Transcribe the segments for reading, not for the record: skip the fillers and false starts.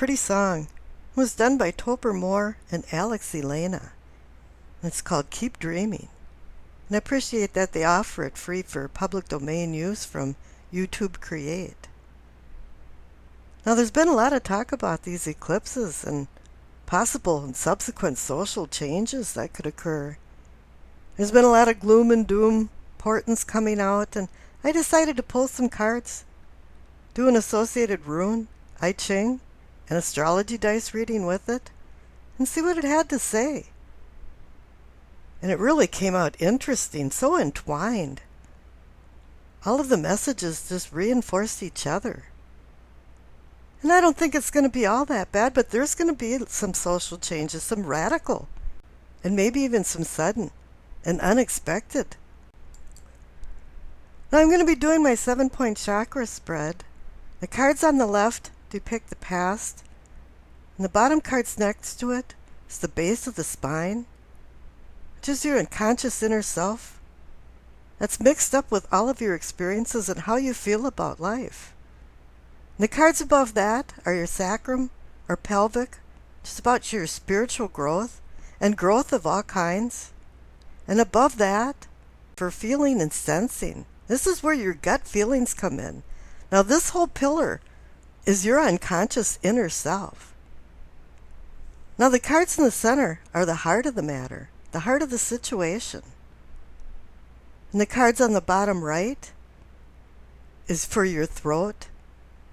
pretty song. It was done by Topper Moore and Alex Elena. And it's called Keep Dreaming. And I appreciate that they offer it free for public domain use from YouTube Create. Now there's been a lot of talk about these eclipses and possible and subsequent social changes that could occur. There's been a lot of gloom and doom portents coming out, and I decided to pull some cards, do an associated rune, Ching, an astrology dice reading with it, and see what it had to say. And it really came out interesting, so entwined. All of the messages just reinforced each other. And I don't think it's going to be all that bad, but there's going to be some social changes, some radical, and maybe even some sudden and unexpected. Now I'm going to be doing my 7-point chakra spread. The cards on the left depict the past, and the bottom cards next to it is the base of the spine, which is your unconscious inner self. That's mixed up with all of your experiences and how you feel about life. And the cards above that are your sacrum or pelvic, which is about your spiritual growth and growth of all kinds. And above that, for feeling and sensing. This is where your gut feelings come in. Now this whole pillar is your unconscious inner self. Now the cards in the center are the heart of the matter, the heart of the situation. And the cards on the bottom right is for your throat.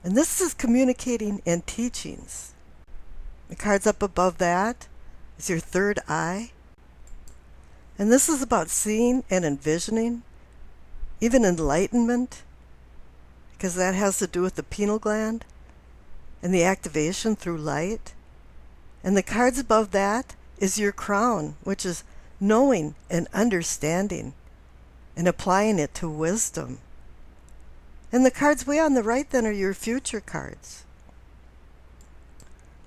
And this is communicating and teachings. The cards up above that is your third eye. And this is about seeing and envisioning, even enlightenment, because that has to do with the pineal gland and the activation through light. And the cards above that is your crown, which is knowing and understanding and applying it to wisdom. And the cards way on the right then are your future cards.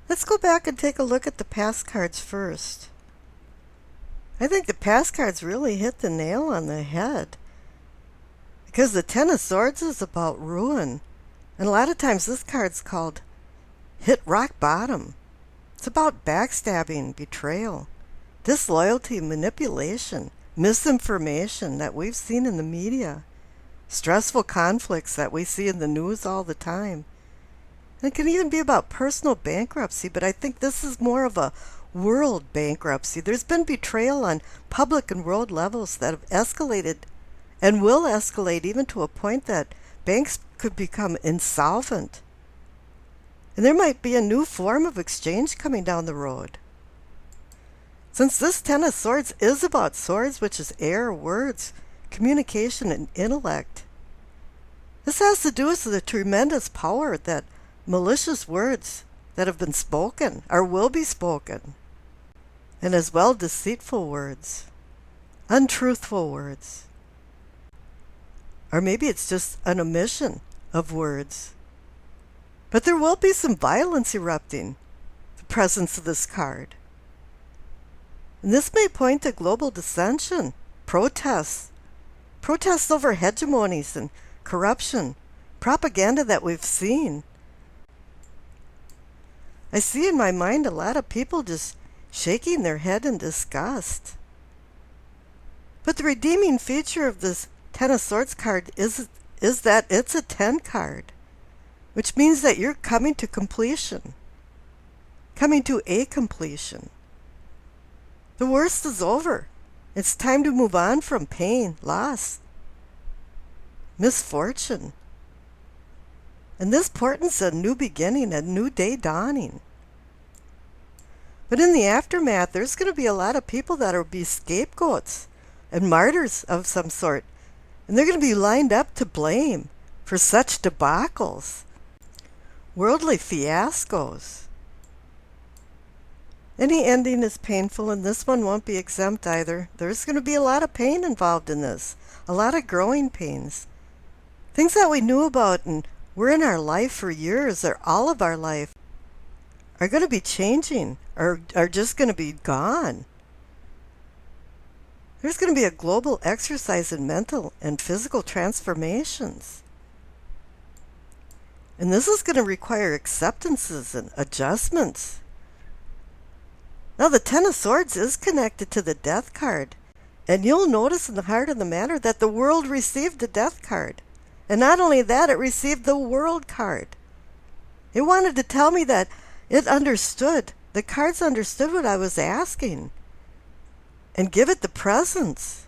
Let's go back and take a look at the past cards first. I think the past cards really hit the nail on the head, because the Ten of Swords is about ruin. And a lot of times this card's called hit rock bottom. It's about backstabbing, betrayal, disloyalty, manipulation, misinformation that we've seen in the media, stressful conflicts that we see in the news all the time. And it can even be about personal bankruptcy, but I think this is more of a world bankruptcy. There's been betrayal on public and world levels that have escalated and will escalate even to a point that banks could become insolvent. And there might be a new form of exchange coming down the road. Since this Ten of Swords is about swords, which is air, words, communication, and intellect, this has to do with the tremendous power that malicious words that have been spoken or will be spoken, and as well deceitful words, untruthful words. Or maybe it's just an omission of words. But there will be some violence erupting, the presence of this card. And this may point to global dissension, protests over hegemonies and corruption, propaganda that we've seen. I see in my mind a lot of people just shaking their head in disgust. But the redeeming feature of this Ten of Swords card is that it's a 10 card, which means that you're coming to completion, coming to a completion. The worst is over. It's time to move on from pain, loss, misfortune. And this portends a new beginning, a new day dawning. But in the aftermath, there's going to be a lot of people that will be scapegoats and martyrs of some sort. And they're going to be lined up to blame for such debacles, worldly fiascos. Any ending is painful, and this one won't be exempt either. There's going to be a lot of pain involved in this, a lot of growing pains. Things that we knew about and were in our life for years or all of our life are going to be changing or are just going to be gone. There's going to be a global exercise in mental and physical transformations. And this is going to require acceptances and adjustments. Now the Ten of Swords is connected to the Death card. And you'll notice in the heart of the matter that the world received the Death card. And not only that, it received the World card. It wanted to tell me that it understood, the cards understood what I was asking. And give it the presence.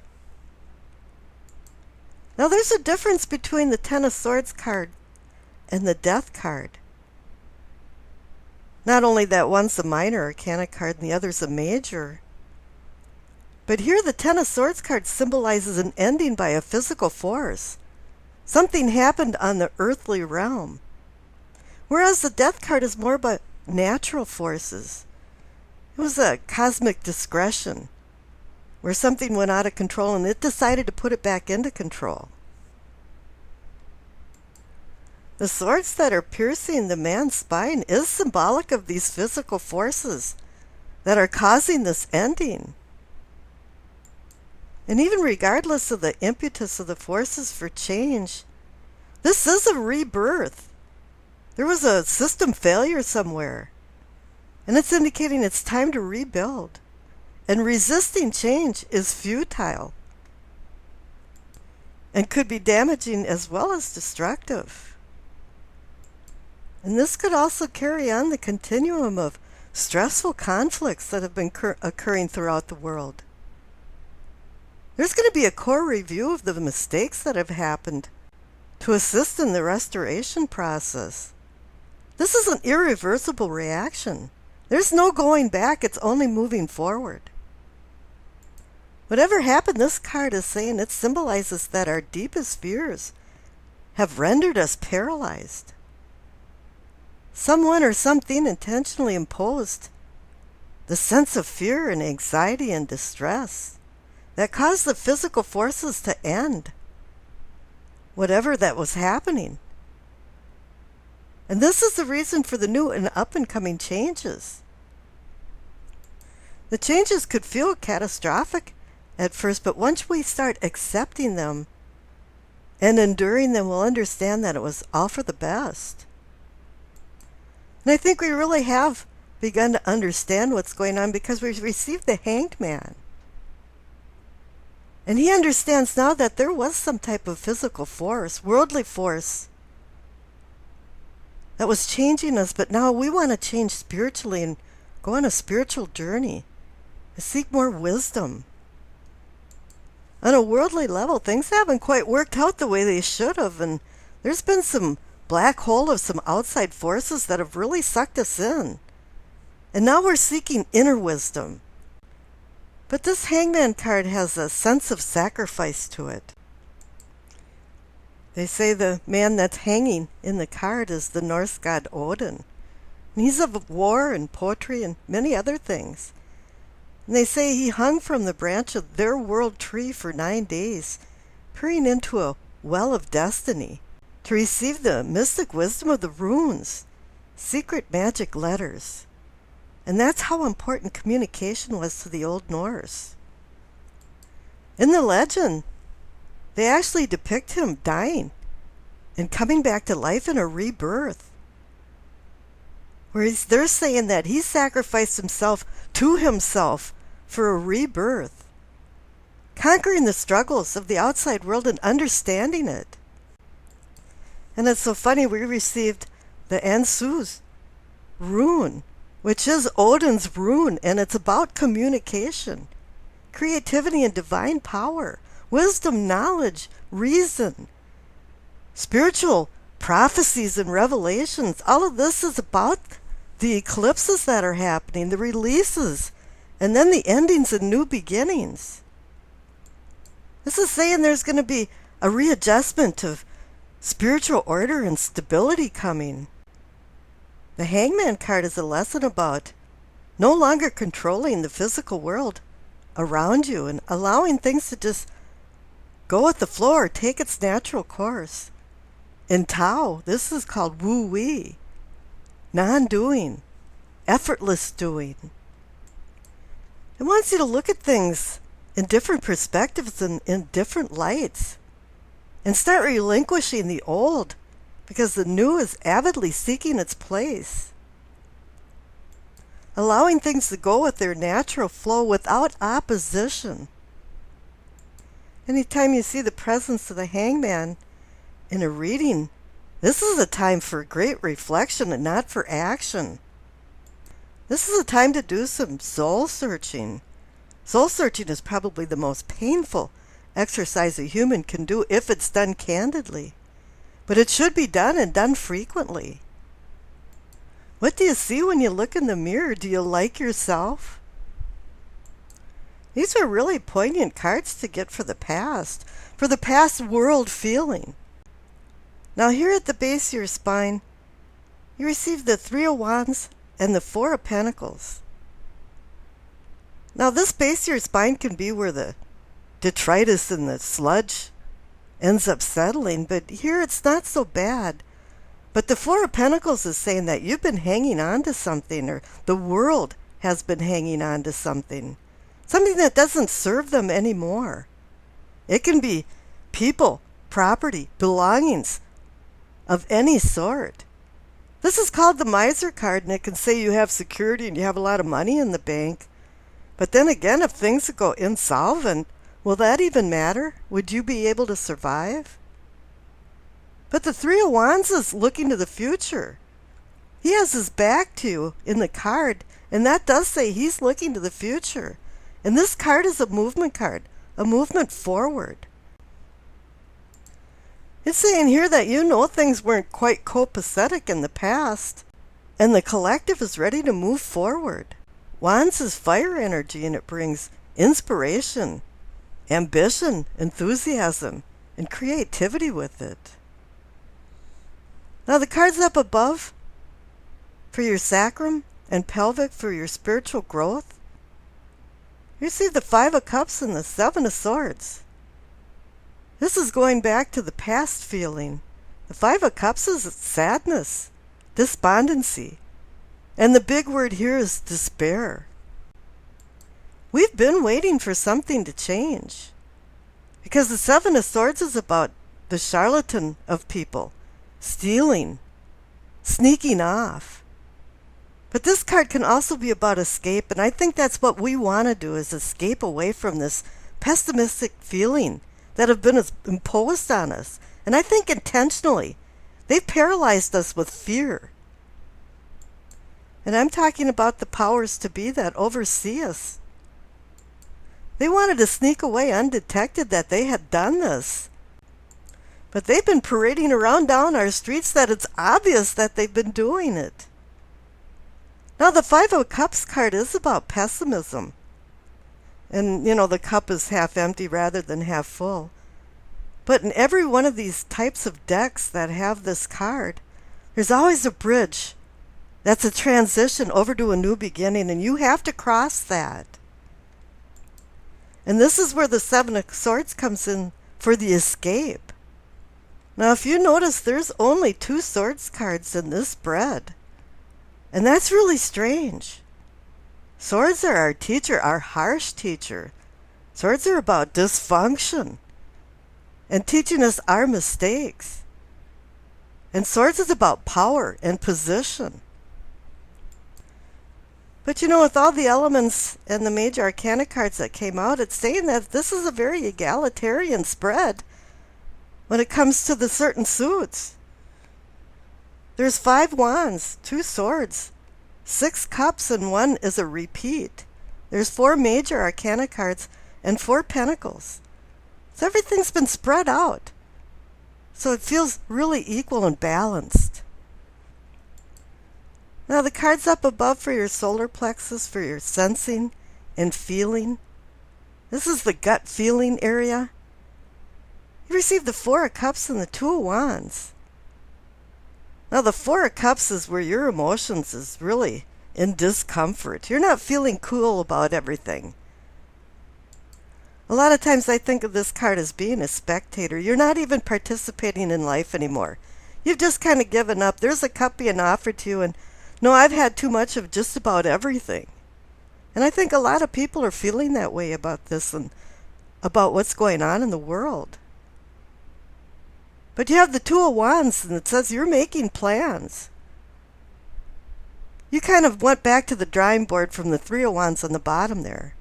Now there's a difference between the Ten of Swords card and the Death card. Not only that one's a minor arcana card and the other's a major. But here the Ten of Swords card symbolizes an ending by a physical force. Something happened on the earthly realm. Whereas the Death card is more about natural forces. It was a cosmic discretion, where something went out of control and it decided to put it back into control. The swords that are piercing the man's spine is symbolic of these physical forces that are causing this ending. And even regardless of the impetus of the forces for change, this is a rebirth. There was a system failure somewhere, and it's indicating it's time to rebuild. And resisting change is futile and could be damaging as well as destructive. And this could also carry on the continuum of stressful conflicts that have been occurring throughout the world. There's going to be a core review of the mistakes that have happened to assist in the restoration process. This is an irreversible reaction. There's no going back, it's only moving forward. Whatever happened, this card is saying it symbolizes that our deepest fears have rendered us paralyzed. Someone or something intentionally imposed the sense of fear and anxiety and distress that caused the physical forces to end whatever that was happening. And this is the reason for the new and up-and-coming changes. The changes could feel catastrophic at first, but once we start accepting them and enduring them, we'll understand that it was all for the best. And I think we really have begun to understand what's going on because we've received the Hanged Man. And he understands now that there was some type of physical force, worldly force, that was changing us, but now we want to change spiritually and go on a spiritual journey and seek more wisdom. On a worldly level, things haven't quite worked out the way they should have, and there's been some black hole of some outside forces that have really sucked us in. And now we're seeking inner wisdom. But this Hangman card has a sense of sacrifice to it. They say the man that's hanging in the card is the Norse god Odin. And he's of war and poetry and many other things. And they say he hung from the branch of their world tree for 9 days, peering into a well of destiny, to receive the mystic wisdom of the runes, secret magic letters. And that's how important communication was to the Old Norse. In the legend, they actually depict him dying and coming back to life in a rebirth. Where they're saying that he sacrificed himself to himself for a rebirth, conquering the struggles of the outside world and understanding it. And it's so funny, we received the Ansu's rune, which is Odin's rune, and it's about communication, creativity and divine power, wisdom, knowledge, reason, spiritual prophecies and revelations. All of this is about the eclipses that are happening, the releases, and then the endings and new beginnings. This is saying there's going to be a readjustment of spiritual order and stability coming. The Hangman card is a lesson about no longer controlling the physical world around you and allowing things to just go with the flow or take its natural course. In Tao, this is called wu-wei, non-doing, effortless doing. It wants you to look at things in different perspectives and in different lights and start relinquishing the old because the new is avidly seeking its place, allowing things to go with their natural flow without opposition. Anytime you see the presence of the hangman in a reading, this is a time for great reflection and not for action. This is a time to do some soul searching. Soul searching is probably the most painful exercise a human can do if it's done candidly. But it should be done and done frequently. What do you see when you look in the mirror? Do you like yourself? These are really poignant cards to get for the past world feeling. Now here at the base of your spine, you receive the Three of Wands and the Four of Pentacles. Now this base of your spine can be where the detritus and the sludge ends up settling, but here it's not so bad. But the Four of Pentacles is saying that you've been hanging on to something, or the world has been hanging on to something that doesn't serve them anymore. It can be people, property, belongings of any sort. This is called the Miser card, and it can say you have security and you have a lot of money in the bank. But then again, if things go insolvent, will that even matter? Would you be able to survive? But the Three of Wands is looking to the future. He has his back to you in the card, and that does say he's looking to the future. And this card is a movement card, a movement forward. It's saying here that you know things weren't quite copacetic in the past, and the collective is ready to move forward. Wands is fire energy, and it brings inspiration, ambition, enthusiasm, and creativity with it. Now the cards up above for your sacrum and pelvic for your spiritual growth, you see the Five of Cups and the Seven of Swords. This is going back to the past feeling. The Five of Cups is sadness, despondency, and the big word here is despair. We've been waiting for something to change, because the Seven of Swords is about the charlatan of people, stealing, sneaking off. But this card can also be about escape, and I think that's what we want to do, is escape away from this pessimistic feeling that have been imposed on us. And I think intentionally. They've paralyzed us with fear. And I'm talking about the powers to be that oversee us. They wanted to sneak away undetected that they had done this. But they've been parading around down our streets that it's obvious that they've been doing it. Now the Five of Cups card is about pessimism. And, the cup is half empty rather than half full. But in every one of these types of decks that have this card, there's always a bridge. That's a transition over to a new beginning, and you have to cross that. And this is where the Seven of Swords comes in for the escape. Now, if you notice, there's only 2 Swords cards in this spread. And that's really strange. Swords are our teacher, our harsh teacher. Swords are about dysfunction and teaching us our mistakes. And Swords is about power and position. But with all the elements and the major arcana cards that came out, it's saying that this is a very egalitarian spread when it comes to the certain suits. There's 5 wands, 2 swords, 6 cups, and 1 is a repeat. There's 4 major arcana cards and 4 pentacles. So everything's been spread out. So it feels really equal and balanced. Now the cards up above for your solar plexus, for your sensing and feeling. This is the gut feeling area. You receive the 4 of Cups and the 2 of Wands. Now the 4 of Cups is where your emotions is really in discomfort. You're not feeling cool about everything. A lot of times I think of this card as being a spectator. You're not even participating in life anymore. You've just kind of given up. There's a cup being offered to you, and no, I've had too much of just about everything. And I think a lot of people are feeling that way about this and about what's going on in the world. But you have the Two of Wands, and it says you're making plans. You kind of went back to the drawing board from the Three of Wands on the bottom there.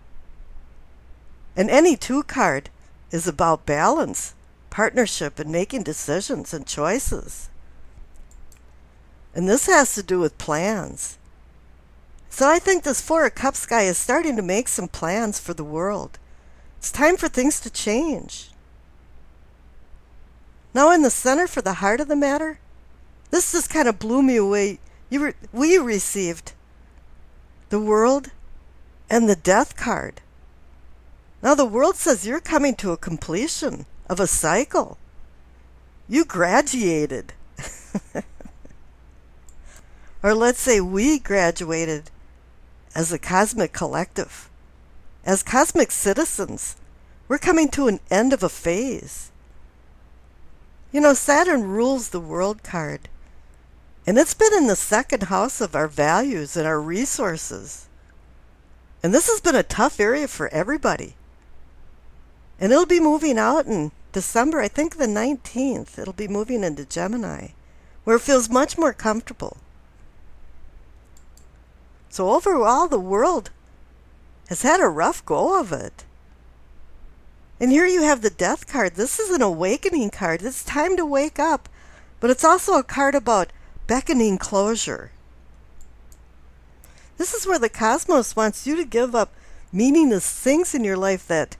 And any 2 card is about balance, partnership, and making decisions and choices. And this has to do with plans. So I think this Four of Cups guy is starting to make some plans for the world. It's time for things to change. Now in the center for the heart of the matter, this just kind of blew me away. We received the World and the Death card. Now the World says you're coming to a completion of a cycle. You graduated. Or let's say we graduated as a cosmic collective. As cosmic citizens, we're coming to an end of a phase. You know, Saturn rules the World card. And it's been in the 2nd house of our values and our resources. And this has been a tough area for everybody. And it'll be moving out in December, I think the 19th. It'll be moving into Gemini, where it feels much more comfortable. So overall, the world has had a rough go of it. And here you have the Death card. This is an awakening card. It's time to wake up. But it's also a card about beckoning closure. This is where the cosmos wants you to give up meaningless things in your life that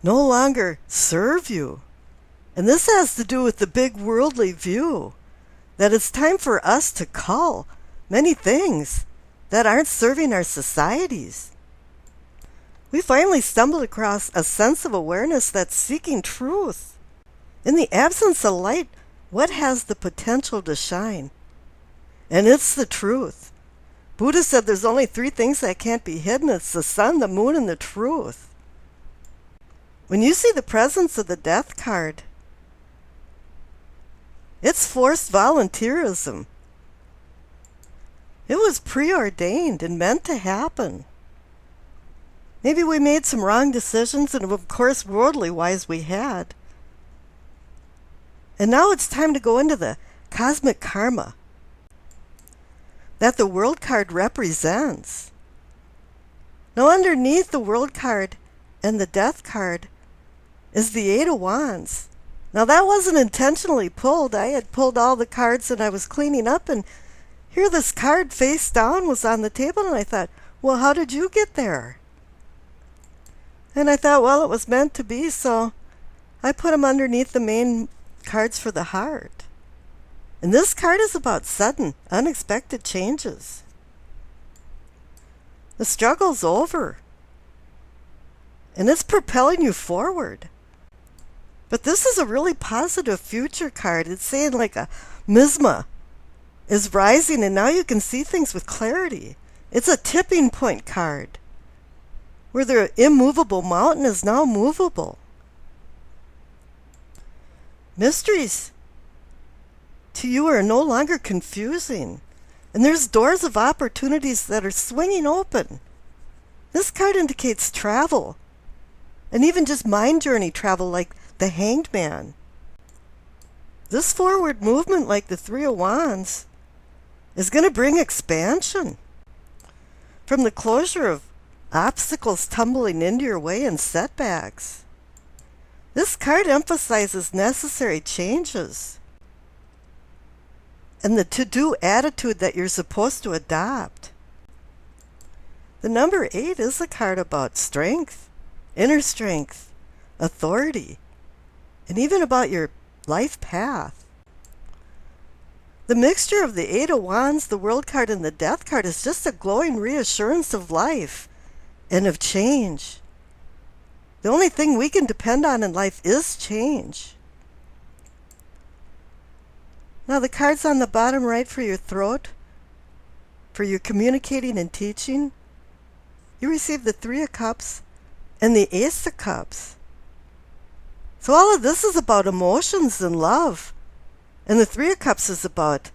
no longer serve you. And this has to do with the big worldly view, that it's time for us to cull many things that aren't serving our societies. We finally stumbled across a sense of awareness that's seeking truth. In the absence of light, what has the potential to shine? And it's the truth. Buddha said there's only 3 things that can't be hidden. It's the sun, the moon, and the truth. When you see the presence of the Death card, it's forced volunteerism. It was preordained and meant to happen. Maybe we made some wrong decisions, and of course, worldly-wise, we had. And now it's time to go into the cosmic karma that the World card represents. Now, underneath the World card and the Death card is the Eight of Wands. Now, that wasn't intentionally pulled. I had pulled all the cards and I was cleaning up, and here this card face down was on the table, and I thought, well, how did you get there? And I thought, well, it was meant to be, so I put them underneath the main cards for the heart. And this card is about sudden, unexpected changes. The struggle's over. And it's propelling you forward. But this is a really positive future card. It's saying like a misma is rising, and now you can see things with clarity. It's a tipping point card, where the immovable mountain is now movable. Mysteries to you are no longer confusing, and there's doors of opportunities that are swinging open. This card indicates travel, and even just mind journey travel like the Hanged Man. This forward movement like the Three of Wands is going to bring expansion from the closure of obstacles tumbling into your way and setbacks. This card emphasizes necessary changes and the to-do attitude that you're supposed to adopt. The number 8 is a card about strength, inner strength, authority, and even about your life path. The mixture of the Eight of Wands, the World card, and the Death card is just a glowing reassurance of life and of change. The only thing we can depend on in life is change. Now the cards on the bottom right for your throat, for your communicating and teaching, you receive the Three of Cups and the Ace of Cups. So all of this is about emotions and love. And the Three of Cups is about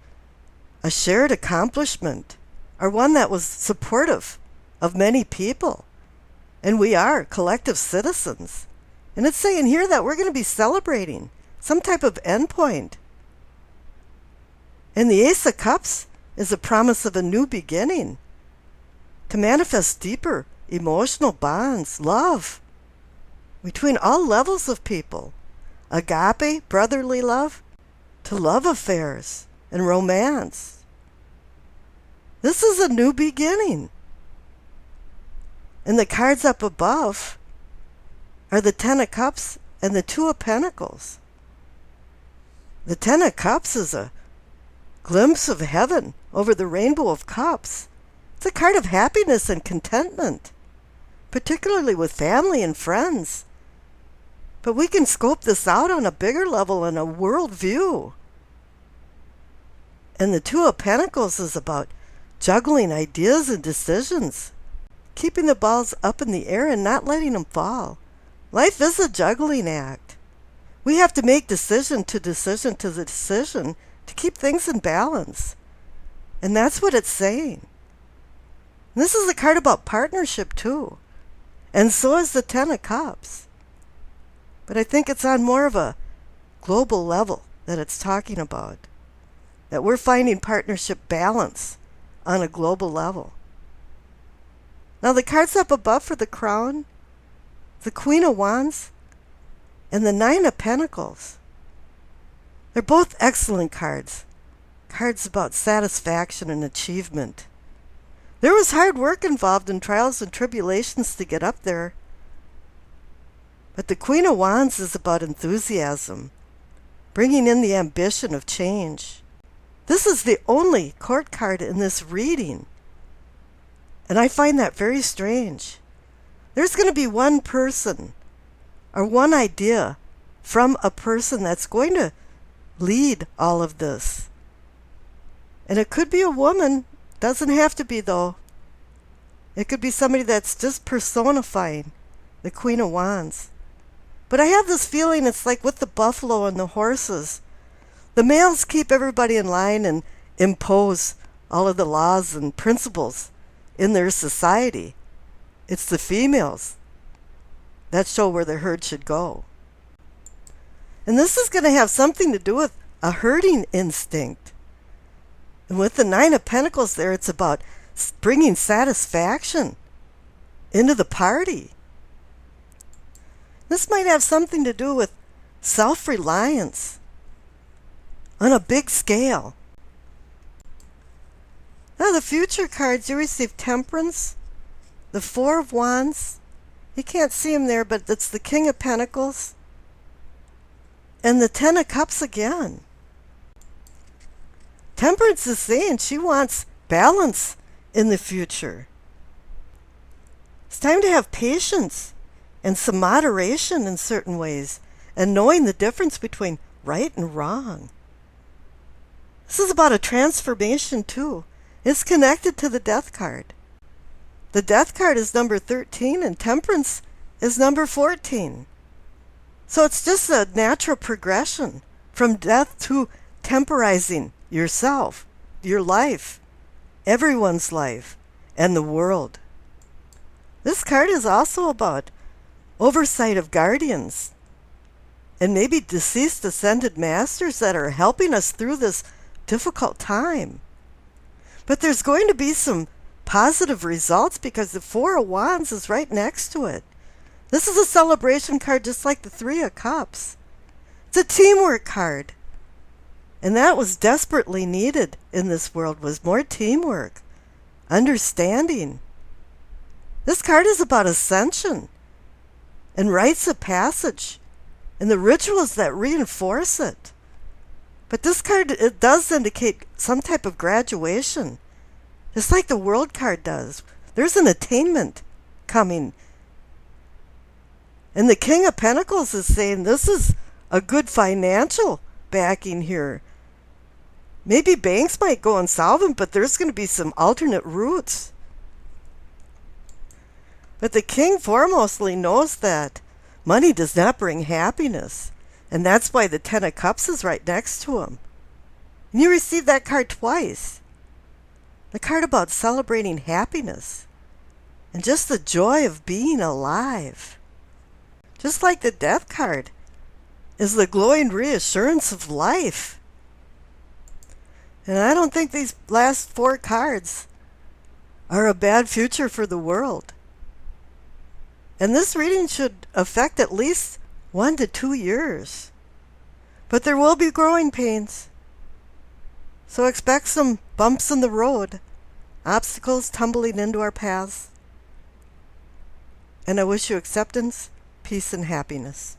a shared accomplishment, or one that was supportive of many people. And we are collective citizens. And it's saying here that we're going to be celebrating some type of endpoint. And the Ace of Cups is a promise of a new beginning, to manifest deeper emotional bonds, love, between all levels of people, agape, brotherly love, to love affairs and romance. This is a new beginning. And the cards up above are the Ten of Cups and the Two of Pentacles. The Ten of Cups is a glimpse of heaven over the rainbow of cups. It's a card of happiness and contentment, particularly with family and friends. But we can scope this out on a bigger level in a world view. And the Two of Pentacles is about juggling ideas and decisions, keeping the balls up in the air and not letting them fall. Life is a juggling act. We have to make decision to decision to the decision to keep things in balance. And that's what it's saying. And this is a card about partnership too. And so is the Ten of Cups. But I think it's on more of a global level that it's talking about. That we're finding partnership balance on a global level. Now the cards up above for the Crown, the Queen of Wands, and the Nine of Pentacles. They're both excellent cards. Cards about satisfaction and achievement. There was hard work involved in trials and tribulations to get up there. But the Queen of Wands is about enthusiasm, bringing in the ambition of change. This is the only court card in this reading. And I find that very strange. There's going to be one person or one idea from a person that's going to lead all of this. And it could be a woman. Doesn't have to be, though. It could be somebody that's just personifying the Queen of Wands. But I have this feeling it's like with the buffalo and the horses. The males keep everybody in line and impose all of the laws and principles in their society. It's the females that show where the herd should go. And this is going to have something to do with a herding instinct. And with the Nine of Pentacles there, it's about bringing satisfaction into the party. This might have something to do with self-reliance on a big scale. Now the future cards, you receive Temperance, the Four of Wands. You can't see them there, but it's the King of Pentacles. And the Ten of Cups again. Temperance is saying she wants balance in the future. It's time to have patience and some moderation in certain ways, and knowing the difference between right and wrong. This is about a transformation too. It's connected to the Death card. The Death card is number 13 and Temperance is number 14. So it's just a natural progression from death to temporizing yourself, your life, everyone's life, and the world. This card is also about oversight of guardians and maybe deceased ascended masters that are helping us through this difficult time. But there's going to be some positive results because the Four of Wands is right next to it. This is a celebration card just like the Three of Cups. It's a teamwork card. And that was desperately needed in this world, was more teamwork, understanding. This card is about ascension and rites of passage and the rituals that reinforce it. But this card, it does indicate some type of graduation, just like the World card does. There's an attainment coming. And the King of Pentacles is saying this is a good financial backing here. Maybe banks might go insolvent, but there's going to be some alternate routes. But the king foremostly knows that money does not bring happiness. And that's why the Ten of Cups is right next to him. And you receive that card twice. The card about celebrating happiness and just the joy of being alive. Just like the Death card. is the glowing reassurance of life. And I don't think these last 4 cards are a bad future for the world. And this reading should affect at least 1 to 2 years. But there will be growing pains. So expect some bumps in the road, obstacles tumbling into our paths. And I wish you acceptance, peace, and happiness.